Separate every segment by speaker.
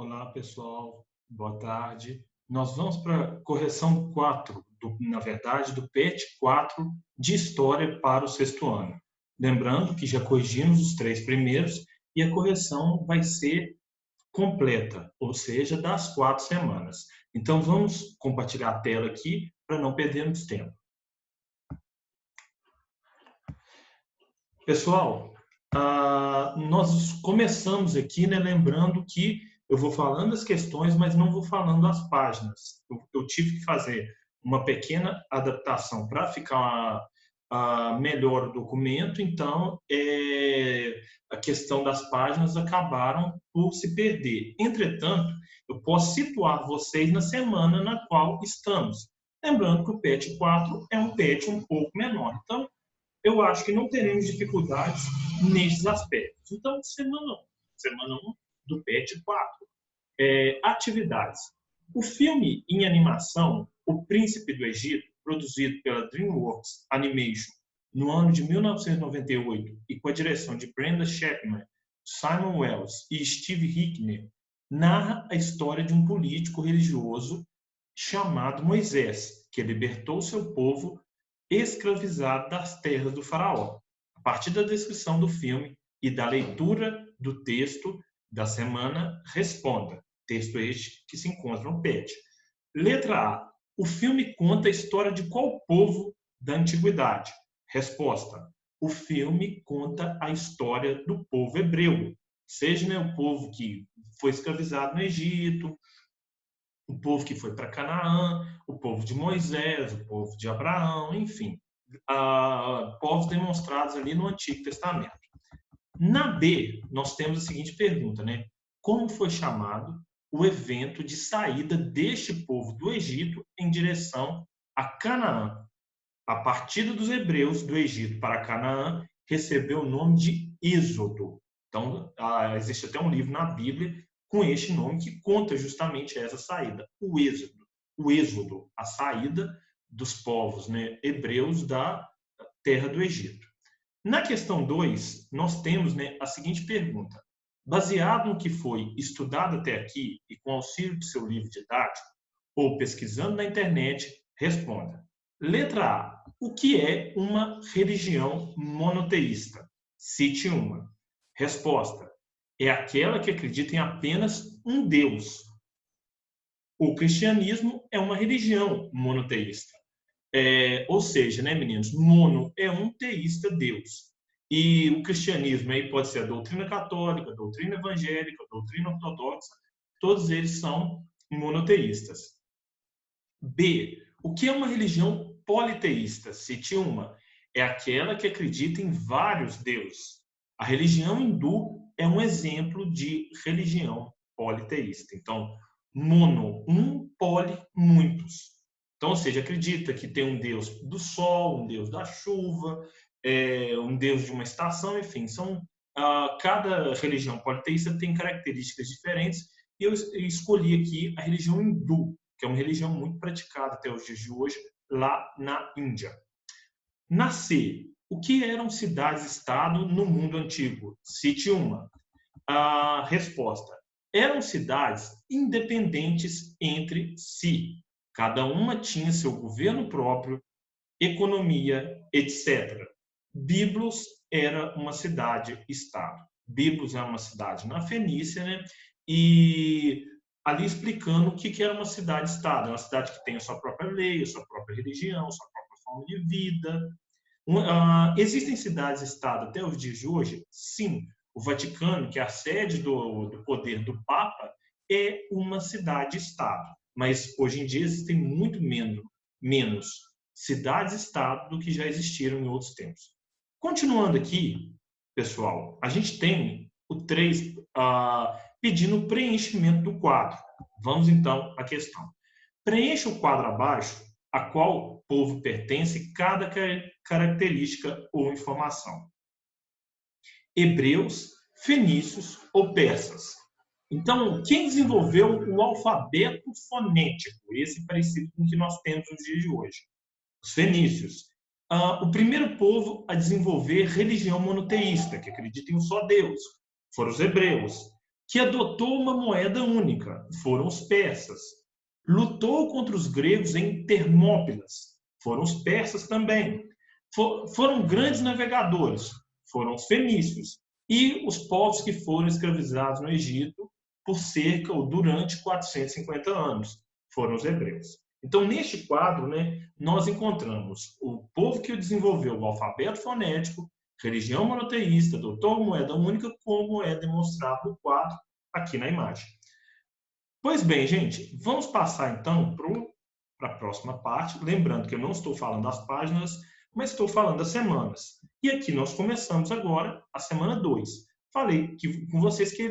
Speaker 1: Olá, pessoal. Boa tarde. Nós vamos para a correção 4, na verdade, do PET 4 de História para o sexto ano. Lembrando que já corrigimos os 3 primeiros e a correção vai ser completa, ou seja, das 4 semanas. Então, vamos compartilhar a tela aqui para não perdermos tempo. Pessoal, nós começamos aqui, né, lembrando que eu vou falando as questões, mas não vou falando as páginas. Eu tive que fazer uma pequena adaptação para ficar melhor o documento, então a questão das páginas acabaram por se perder. Entretanto, eu posso situar vocês na semana na qual estamos. Lembrando que o PET 4 é um PET um pouco menor. Então, eu acho que não teremos dificuldades nesses aspectos. Então, semana 1 do PET 4. Atividades. O filme em animação O Príncipe do Egito, produzido pela DreamWorks Animation no ano de 1998 e com a direção de Brenda Chapman, Simon Wells e Steve Hickner, narra a história de um político religioso chamado Moisés, que libertou seu povo escravizado das terras do faraó. A partir da descrição do filme e da leitura do texto da semana, responda. Texto este que se encontra no PET. Letra A. O filme conta a história de qual povo da antiguidade? Resposta. O filme conta a história do povo hebreu, seja, né, o povo que foi escravizado no Egito, o povo que foi para Canaã, o povo de Moisés, o povo de Abraão, enfim, povos demonstrados ali no Antigo Testamento. Na B, nós temos a seguinte pergunta, né? Como foi chamado o evento de saída deste povo do Egito em direção a Canaã? A partida dos hebreus do Egito para Canaã recebeu o nome de Êxodo. Então, existe até um livro na Bíblia com este nome que conta justamente essa saída, o Êxodo. O Êxodo, a saída dos povos, né, hebreus da terra do Egito. Na questão 2, nós temos, né, a seguinte pergunta. Baseado no que foi estudado até aqui e com auxílio do seu livro didático, ou pesquisando na internet, responda. Letra A. O que é uma religião monoteísta? Cite uma. Resposta. É aquela que acredita em apenas um Deus. O cristianismo é uma religião monoteísta. Ou seja, né, meninos, mono é um teísta Deus. E o cristianismo aí pode ser a doutrina católica, a doutrina evangélica, a doutrina ortodoxa, todos eles são monoteístas. B. O que é uma religião politeísta? Cite uma. É aquela que acredita em vários deuses. A religião hindu é um exemplo de religião politeísta. Então, mono, um, poli, muitos. Então, ou seja, acredita que tem um deus do sol, um deus da chuva, um deus de uma estação, enfim, cada religião politeísta tem características diferentes, e eu escolhi aqui a religião hindu, que é uma religião muito praticada até os dias de hoje, lá na Índia. Na C, o que eram cidades-estado no mundo antigo? Cite uma. A resposta. Eram cidades independentes entre si. Cada uma tinha seu governo próprio, economia, etc. Biblos era uma cidade-estado. Biblos é uma cidade na Fenícia, né? E ali explicando o que era uma cidade-estado. É uma cidade que tem a sua própria lei, a sua própria religião, a sua própria forma de vida. Existem cidades-estado até os dias de hoje? Sim. O Vaticano, que é a sede do poder do Papa, é uma cidade-estado. Mas hoje em dia existem muito menos cidades-estado do que já existiram em outros tempos. Continuando aqui, pessoal, a gente tem o 3 pedindo o preenchimento do quadro. Vamos então à questão. Preencha o quadro abaixo a qual povo pertence cada característica ou informação. Hebreus, fenícios ou persas. Então, quem desenvolveu o alfabeto fonético? Esse parecido com o que nós temos nos dias de hoje. Os fenícios. O primeiro povo a desenvolver religião monoteísta, que acredita em um só Deus, foram os hebreus, que adotou uma moeda única, foram os persas. Lutou contra os gregos em Termópilas, foram os persas também. Foram grandes navegadores, foram os fenícios. E os povos que foram escravizados no Egito por cerca ou durante 450 anos, foram os hebreus. Então, neste quadro, nós encontramos o povo que desenvolveu o alfabeto fonético, religião monoteísta, adotou moeda única, como é demonstrado no quadro aqui na imagem. Pois bem, gente, vamos passar então para a próxima parte, lembrando que eu não estou falando das páginas, mas estou falando das semanas. E aqui nós começamos agora a semana 2. Falei com vocês que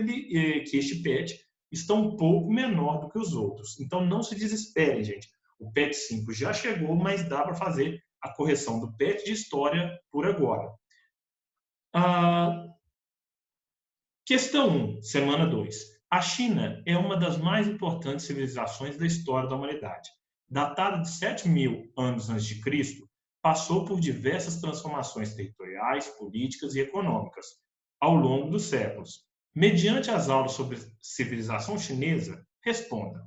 Speaker 1: este PET está um pouco menor do que os outros. Então não se desesperem, gente. O PET 5 já chegou, mas dá para fazer a correção do PET de história por agora. Questão 1, semana 2. A China é uma das mais importantes civilizações da história da humanidade. Datada de 7.000 anos antes de Cristo, passou por diversas transformações territoriais, políticas e econômicas ao longo dos séculos. Mediante as aulas sobre civilização chinesa, responda.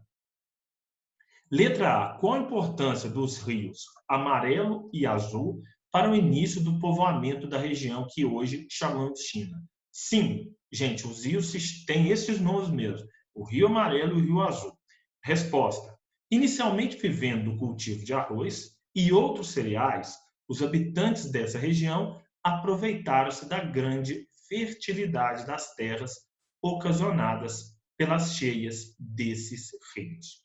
Speaker 1: Letra A. Qual a importância dos rios Amarelo e Azul para o início do povoamento da região que hoje chamamos China? Sim, gente, os rios têm esses nomes mesmo, o Rio Amarelo e o Rio Azul. Resposta. Inicialmente vivendo do cultivo de arroz e outros cereais, os habitantes dessa região aproveitaram-se da grande fertilidade das terras ocasionadas pelas cheias desses rios.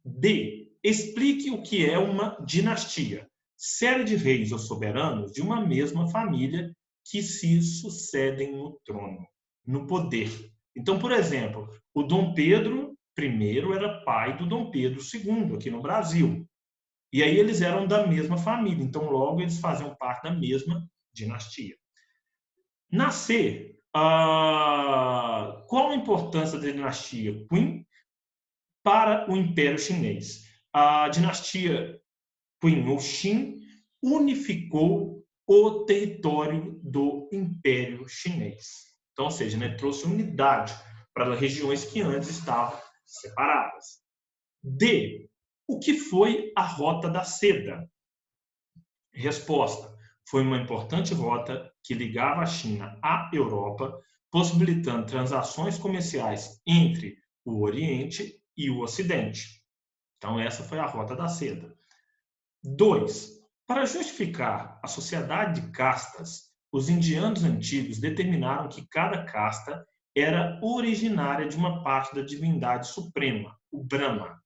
Speaker 1: D. Explique o que é uma dinastia. Série de reis ou soberanos de uma mesma família que se sucedem no trono, no poder. Então, por exemplo, o Dom Pedro I era pai do Dom Pedro II aqui no Brasil. E aí eles eram da mesma família, então logo eles faziam parte da mesma dinastia. Na C, qual a importância da dinastia Qin para o Império Chinês? A dinastia Qin ou Qin unificou o território do Império Chinês. Então, ou seja, trouxe unidade para regiões que antes estavam separadas. D. O que foi a Rota da Seda? Resposta. Foi uma importante rota que ligava a China à Europa, possibilitando transações comerciais entre o Oriente e o Ocidente. Então, essa foi a Rota da Seda. 2. Para justificar a sociedade de castas, os indianos antigos determinaram que cada casta era originária de uma parte da divindade suprema, o Brahma,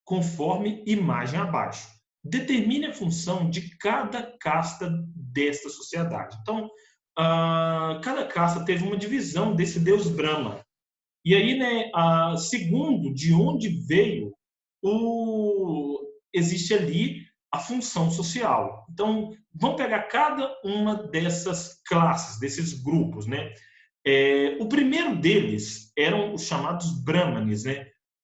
Speaker 1: conforme imagem abaixo. Determine a função de cada casta desta sociedade. Então, cada casta teve uma divisão desse deus Brahma. E aí, segundo de onde veio, existe ali a função social. Então, vamos pegar cada uma dessas classes, desses grupos. O primeiro deles eram os chamados Brahmanes,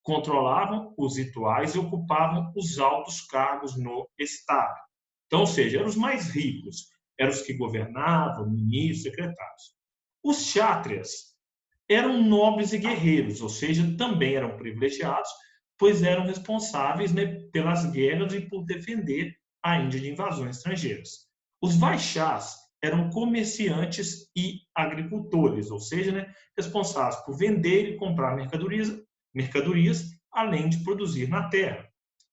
Speaker 1: controlavam os rituais e ocupavam os altos cargos no Estado. Então, ou seja, eram os mais ricos, eram os que governavam, ministros, secretários. Os Kshatriyas eram nobres e guerreiros, ou seja, também eram privilegiados, pois eram responsáveis pelas guerras e por defender a Índia de invasões estrangeiras. Os Vaixás eram comerciantes e agricultores, ou seja, responsáveis por vender e comprar mercadorias, além de produzir na terra.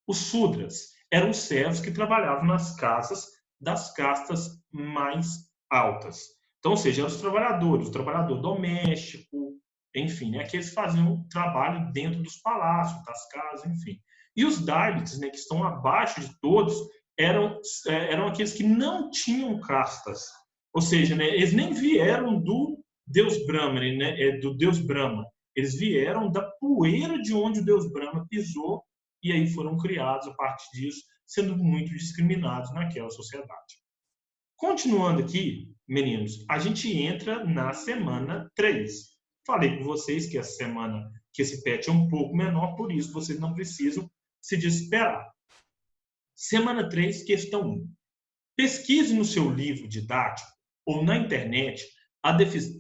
Speaker 1: Os Sudras eram os servos que trabalhavam nas casas das castas mais altas. Então, ou seja, eram os trabalhadores, o trabalhador doméstico, enfim, aqueles que faziam trabalho dentro dos palácios, das casas, enfim. E os Dalits, que estão abaixo de todos, eram aqueles que não tinham castas. Ou seja, eles nem vieram do deus Brahma, do deus Brahma. Eles vieram da poeira de onde o deus Brahma pisou e aí foram criados a partir disso, sendo muito discriminados naquela sociedade. Continuando aqui, meninos, a gente entra na semana 3. Falei com vocês que essa semana, que esse PET é um pouco menor, por isso vocês não precisam se desesperar. Semana 3, questão 1. Pesquise no seu livro didático ou na internet a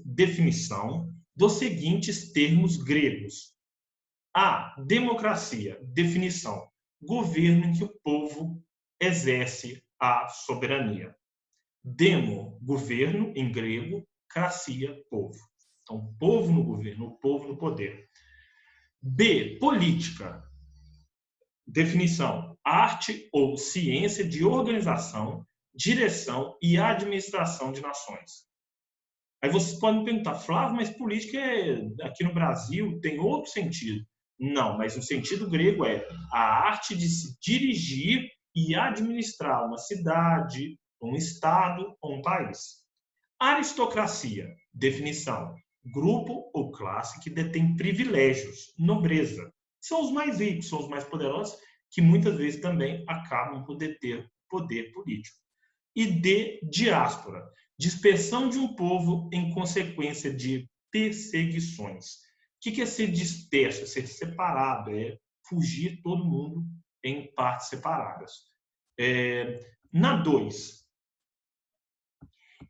Speaker 1: definição dos seguintes termos gregos. A. Democracia. Definição: governo em que o povo exerce a soberania. Demo, governo em grego, cracia, povo. Então, povo no governo, o povo no poder. B. Política. Definição: arte ou ciência de organização, direção e administração de nações. Aí vocês podem me perguntar, Flávio, mas política aqui no Brasil tem outro sentido. Não, mas o sentido grego é a arte de se dirigir e administrar uma cidade, um estado ou um país. Aristocracia, definição: grupo ou classe que detém privilégios, nobreza. São os mais ricos, são os mais poderosos, que muitas vezes também acabam por deter poder político. E D, diáspora, dispersão de um povo em consequência de perseguições. O que é ser disperso? Ser separado, é fugir todo mundo em partes separadas. Na 2,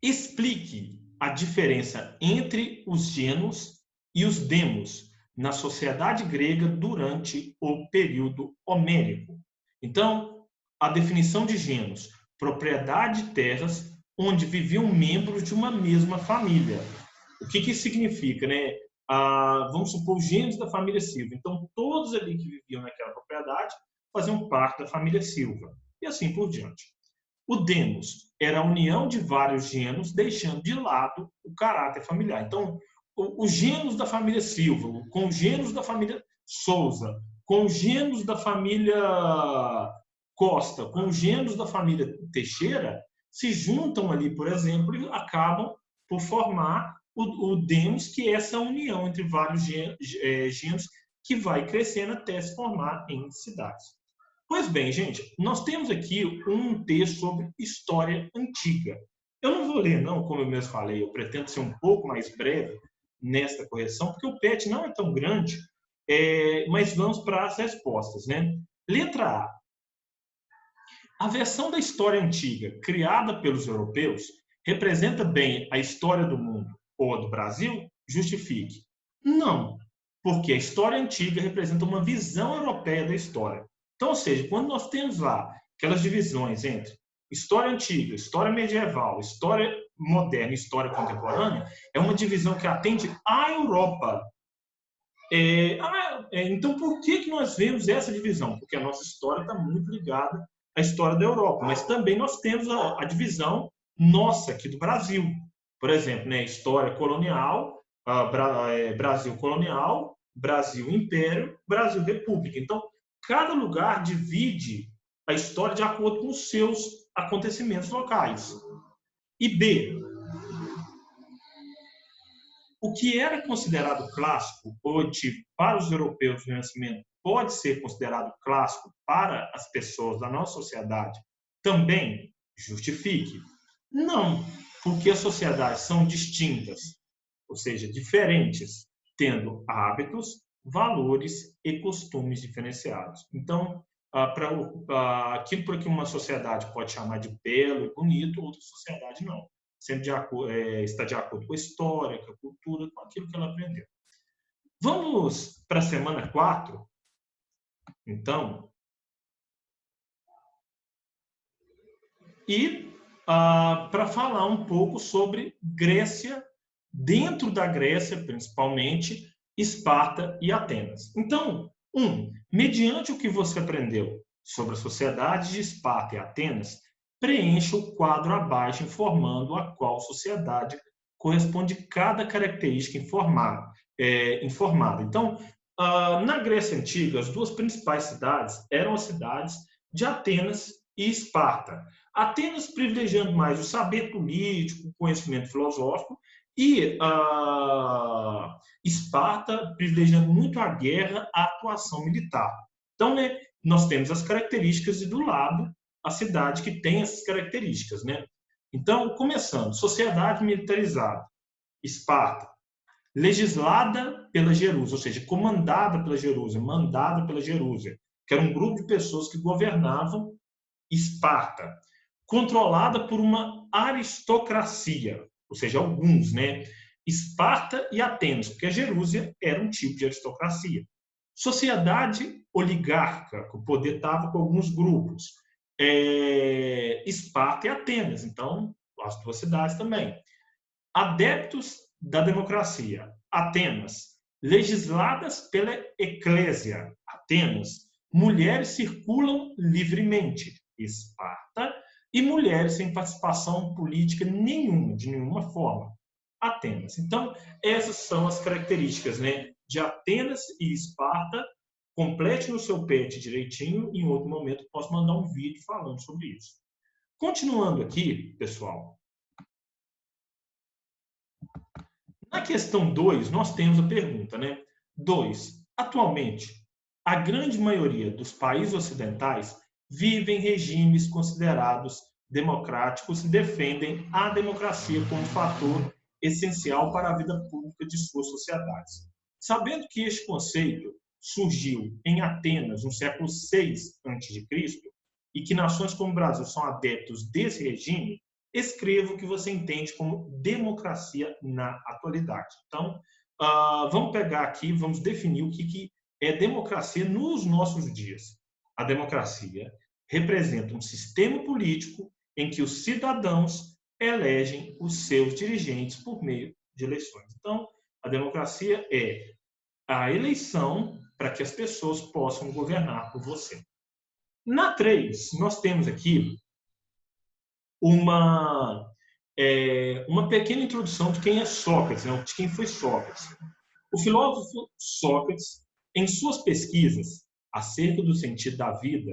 Speaker 1: explique a diferença entre os gênus e os demos na sociedade grega durante o período homérico. Então, a definição de gênus: propriedade de terras onde viviam membros de uma mesma família. O que isso significa, né? Vamos supor os gêmeos da família Silva. Então, todos ali que viviam naquela propriedade faziam parte da família Silva. E assim por diante. O demos era a união de vários gêneros, deixando de lado o caráter familiar. Então, os gêneros da família Silva, com os gêneros da família Souza, com os gêneros da família Costa, com os gêneros da família Teixeira, se juntam ali, por exemplo, e acabam por formar o demos, que é essa união entre vários gêneros que vai crescendo até se formar em cidades. Pois bem, gente, nós temos aqui um texto sobre história antiga. Eu não vou ler, não, como eu mesmo falei, eu pretendo ser um pouco mais breve nesta correção, porque o PET não é tão grande, mas vamos para as respostas, né? Letra A. A versão da história antiga, criada pelos europeus, representa bem a história do mundo ou a do Brasil? Justifique. Não, porque a história antiga representa uma visão europeia da história. Então, ou seja, quando nós temos lá aquelas divisões entre história antiga, história medieval, história moderna e história contemporânea, é uma divisão que atende à Europa. Então, por que nós vemos essa divisão? Porque a nossa história está muito ligada à história da Europa, mas também nós temos a divisão nossa aqui do Brasil. Por exemplo, né, história colonial, Brasil colonial, Brasil império, Brasil república. Então, cada lugar divide a história de acordo com os seus acontecimentos locais. E B, o que era considerado clássico ou antigo para os europeus do Renascimento pode ser considerado clássico para as pessoas da nossa sociedade também? Justifique. Não, porque as sociedades são distintas, ou seja, diferentes, tendo hábitos, valores e costumes diferenciados. Então, aquilo por que uma sociedade pode chamar de belo e bonito, outra sociedade não. Sempre está de acordo com a história, com a cultura, com aquilo que ela aprendeu. Vamos para a semana 4, então. E para falar um pouco sobre Grécia, dentro da Grécia, principalmente, Esparta e Atenas. Então, mediante o que você aprendeu sobre a sociedade de Esparta e Atenas, preencha o quadro abaixo informando a qual sociedade corresponde cada característica informada. Então, na Grécia Antiga, as duas principais cidades eram as cidades de Atenas e Esparta. Atenas privilegiando mais o saber político, o conhecimento filosófico, e Esparta privilegiando muito a guerra, a atuação militar. Então, né, nós temos as características e do lado a cidade que tem essas características, né? Então, começando, sociedade militarizada, Esparta, legislada pela Jerusa, ou seja, comandada pela Jerusa, mandada pela Jerusa, que era um grupo de pessoas que governavam Esparta, controlada por uma aristocracia, ou seja, alguns, né? Esparta e Atenas, porque a Jerúsia era um tipo de aristocracia. Sociedade oligárquica, o poder estava com alguns grupos. Esparta e Atenas, então, as duas cidades também. Adeptos da democracia, Atenas. Legisladas pela eclésia, Atenas. Mulheres circulam livremente, Esparta. E mulheres sem participação política nenhuma, de nenhuma forma, Atenas. Então, essas são as características, né, de Atenas e Esparta. Complete no seu PET direitinho, em outro momento posso mandar um vídeo falando sobre isso. Continuando aqui, pessoal. Na questão 2, nós temos a pergunta, né? 2. Atualmente, a grande maioria dos países ocidentais vivem regimes considerados democráticos e defendem a democracia como fator essencial para a vida pública de suas sociedades. Sabendo que este conceito surgiu em Atenas no século VI a.C. e que nações como o Brasil são adeptos desse regime, escreva o que você entende como democracia na atualidade. Então, vamos pegar aqui, vamos definir o que é democracia nos nossos dias. A democracia representa um sistema político em que os cidadãos elegem os seus dirigentes por meio de eleições. Então, a democracia é a eleição para que as pessoas possam governar por você. Na 3, nós temos aqui uma pequena introdução de quem é Sócrates, né? De quem foi Sócrates. O filósofo Sócrates, em suas pesquisas acerca do sentido da vida,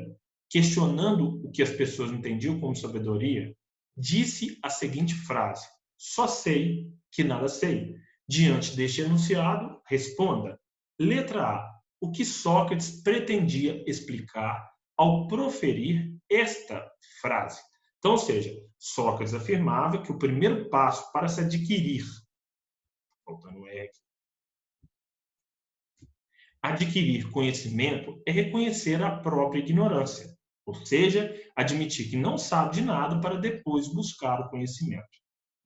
Speaker 1: questionando o que as pessoas entendiam como sabedoria, disse a seguinte frase: só sei que nada sei. Diante deste enunciado, responda. Letra A. O que Sócrates pretendia explicar ao proferir esta frase? Então, ou seja, Sócrates afirmava que o primeiro passo para se adquirir, faltando R, adquirir conhecimento é reconhecer a própria ignorância, ou seja, admitir que não sabe de nada para depois buscar o conhecimento.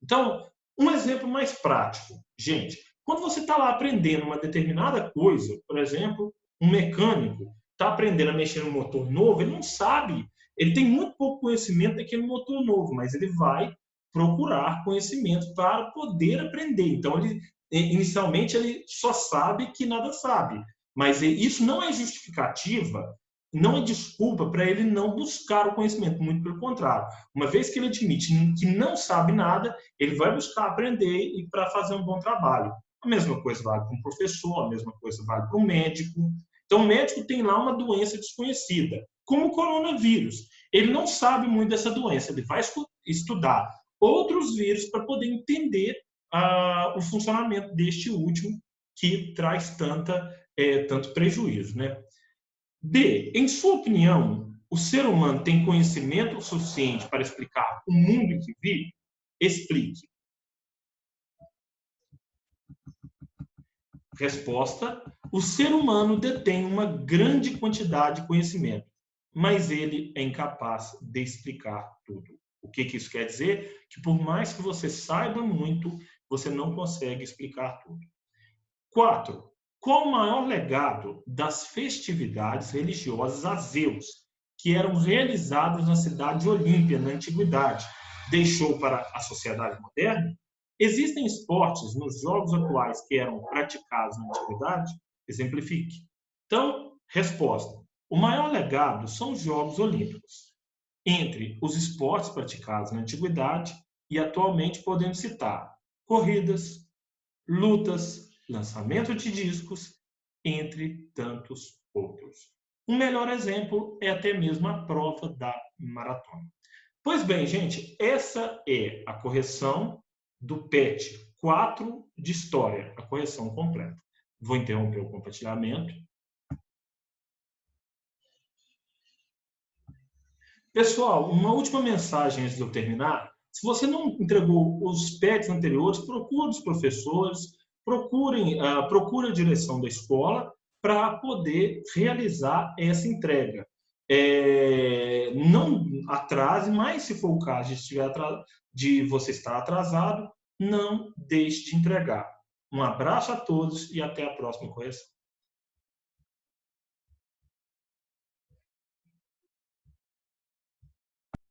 Speaker 1: Então, um exemplo mais prático, gente, quando você está lá aprendendo uma determinada coisa, por exemplo, um mecânico está aprendendo a mexer no motor novo, ele não sabe, ele tem muito pouco conhecimento daquele motor novo, mas ele vai procurar conhecimento para poder aprender. Então, inicialmente, ele só sabe que nada sabe, mas isso não é justificativa, não é desculpa para ele não buscar o conhecimento, muito pelo contrário. Uma vez que ele admite que não sabe nada, ele vai buscar aprender e para fazer um bom trabalho. A mesma coisa vale para um professor, a mesma coisa vale para um médico. Então, o médico tem lá uma doença desconhecida, como o coronavírus. Ele não sabe muito dessa doença, ele vai estudar outros vírus para poder entender o funcionamento deste último, que traz tanto prejuízo, né? B. Em sua opinião, o ser humano tem conhecimento suficiente para explicar o mundo em que vive? Explique. Resposta: o ser humano detém uma grande quantidade de conhecimento, mas ele é incapaz de explicar tudo. O que isso quer dizer? Que por mais que você saiba muito, você não consegue explicar tudo. 4. Qual o maior legado das festividades religiosas a Zeus, que eram realizadas na cidade de Olímpia, na antiguidade, deixou para a sociedade moderna? Existem esportes nos jogos atuais que eram praticados na antiguidade? Exemplifique. Então, resposta. O maior legado são os Jogos Olímpicos. Entre os esportes praticados na antiguidade e atualmente podemos citar corridas, lutas, lançamento de discos, entre tantos outros. Um melhor exemplo é até mesmo a prova da maratona. Pois bem, gente, essa é a correção do PET 4 de História, a correção completa. Vou interromper o compartilhamento. Pessoal, uma última mensagem antes de eu terminar. Se você não entregou os PETs anteriores, procure os professores, procure a direção da escola para poder realizar essa entrega. Não atrase, mas se for o caso de você estar atrasado, não deixe de entregar. Um abraço a todos e até a próxima correção.